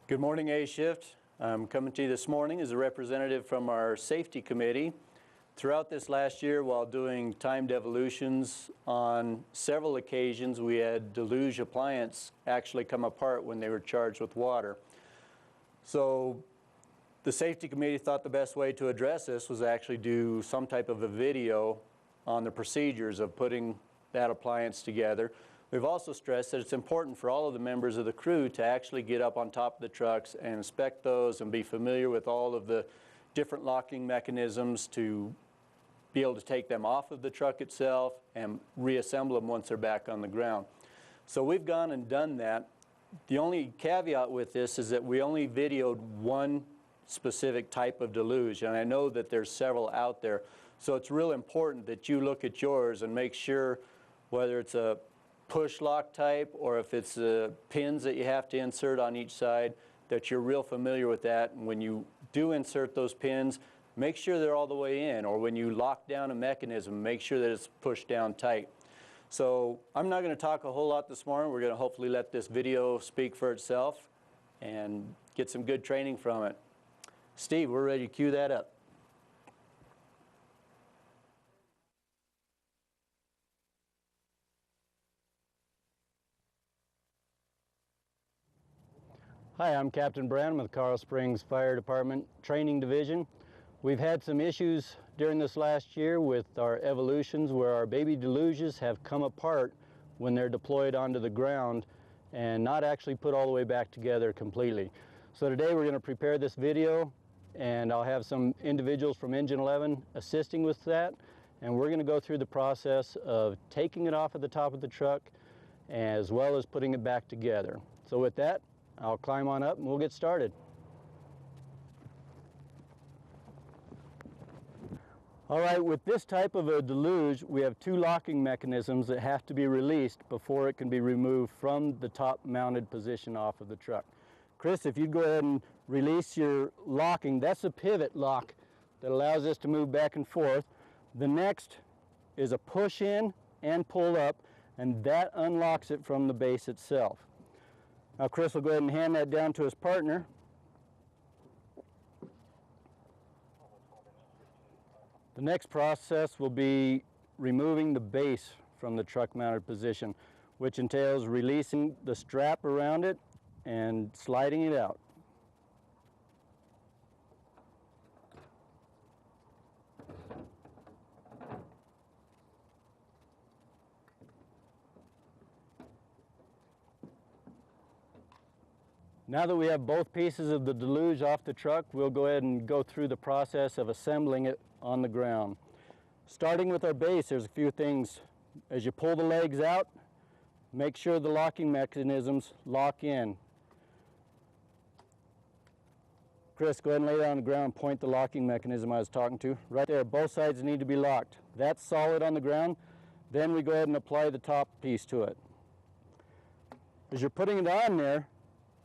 Good morning, A-Shift. I'm coming to you this morning as a representative from our safety committee. Throughout this last year, while doing timed evolutions, on several occasions we had deluge appliance actually come apart when they were charged with water. So the safety committee thought the best way to address this was actually do some type of a video on the procedures of putting that appliance together. We've also stressed that it's important for all of the members of the crew to actually get up on top of the trucks and inspect those and be familiar with all of the different locking mechanisms to be able to take them off of the truck itself and reassemble them once they're back on the ground. So we've gone and done that. The only caveat with this is that we only videoed one specific type of deluge, and I know that there's several out there. So it's real important that you look at yours and make sure whether it's a push lock type or if it's pins that you have to insert on each side, that you're real familiar with that. And when you do insert those pins, make sure they're all the way in, or when you lock down a mechanism, make sure that it's pushed down tight. So I'm not going to talk a whole lot this morning. We're going to hopefully let this video speak for itself and get some good training from it. Steve, we're ready to cue that up. Hi, I'm Captain Branham with Carl Springs Fire Department Training Division. We've had some issues during this last year with our evolutions where our baby deluges have come apart when they're deployed onto the ground and not actually put all the way back together completely. So today we're going to prepare this video, and I'll have some individuals from Engine 11 assisting with that, and we're going to go through the process of taking it off at the top of the truck as well as putting it back together. So with that, I'll climb on up and we'll get started. All right, with this type of a deluge, we have two locking mechanisms that have to be released before it can be removed from the top mounted position off of the truck. Chris, if you'd go ahead and release your locking, that's a pivot lock that allows us to move back and forth. The next is a push in and pull up, and that unlocks it from the base itself. Now Chris will go ahead and hand that down to his partner. The next process will be removing the base from the truck mounted position, which entails releasing the strap around it and sliding it out. Now that we have both pieces of the deluge off the truck, we'll go ahead and go through the process of assembling it on the ground. Starting with our base, there's a few things. As you pull the legs out, make sure the locking mechanisms lock in. Chris, go ahead and lay that on the ground and point the locking mechanism I was talking to. Right there, both sides need to be locked. That's solid on the ground. Then we go ahead and apply the top piece to it. As you're putting it on there,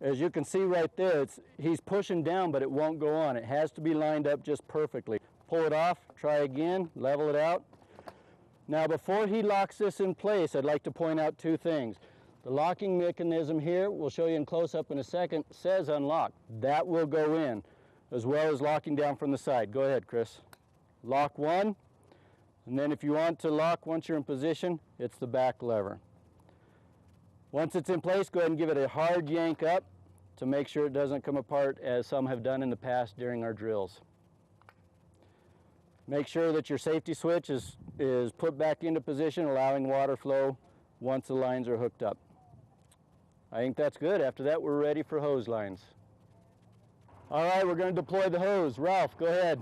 as you can see right there, he's pushing down, but it won't go on. It has to be lined up just perfectly. Pull it off, try again, level it out. Now before he locks this in place, I'd like to point out two things. The locking mechanism here, we'll show you in close-up in a second, says unlock. That will go in, as well as locking down from the side. Go ahead, Chris. Lock one, and then if you want to lock once you're in position, it's the back lever. Once it's in place, go ahead and give it a hard yank up to make sure it doesn't come apart, as some have done in the past during our drills. Make sure that your safety switch is put back into position, allowing water flow once the lines are hooked up. I think that's good. After that, we're ready for hose lines. All right, we're going to deploy the hose. Ralph, go ahead.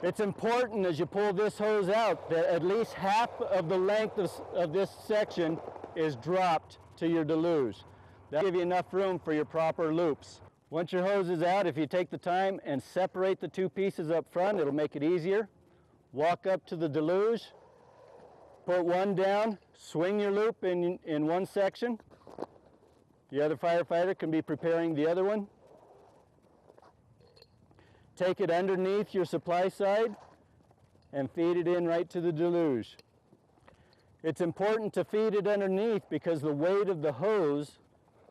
It's important as you pull this hose out that at least half of the length of this section is dropped to your deluge. That'll give you enough room for your proper loops. Once your hose is out, if you take the time and separate the two pieces up front, it'll make it easier. Walk up to the deluge, put one down, swing your loop in one section. The other firefighter can be preparing the other one. Take it underneath your supply side and feed it in right to the deluge. It's important to feed it underneath because the weight of the hose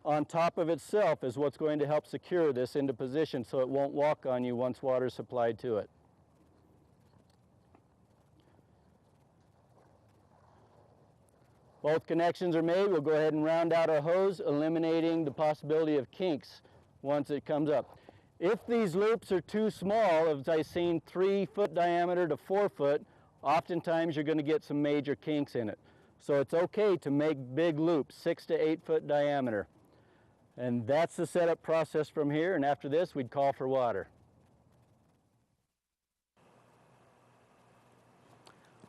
on top of itself is what's going to help secure this into position so it won't walk on you once water is supplied to it. Both connections are made. We'll go ahead and round out our hose, eliminating the possibility of kinks once it comes up. If these loops are too small, as I've seen 3-foot diameter to 4 foot, oftentimes you're going to get some major kinks in it. So it's okay to make big loops, 6 to 8 foot diameter. And that's the setup process from here, and after this we'd call for water.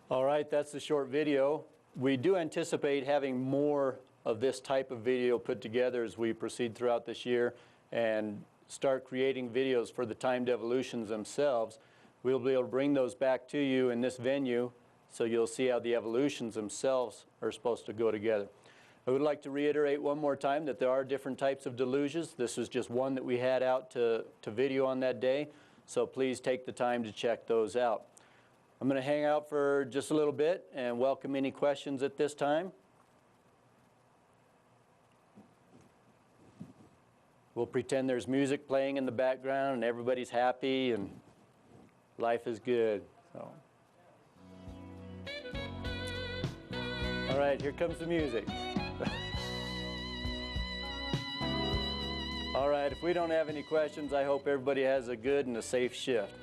All right, that's the short video. We do anticipate having more of this type of video put together as we proceed throughout this year and start creating videos for the timed evolutions themselves. We'll be able to bring those back to you in this venue so you'll see how the evolutions themselves are supposed to go together. I would like to reiterate one more time that there are different types of deluges. This is just one that we had out to video on that day, so please take the time to check those out. I'm going to hang out for just a little bit and welcome any questions at this time. We'll pretend there's music playing in the background and everybody's happy and life is good. So. All right, here comes the music. All right, if we don't have any questions, I hope everybody has a good and a safe shift.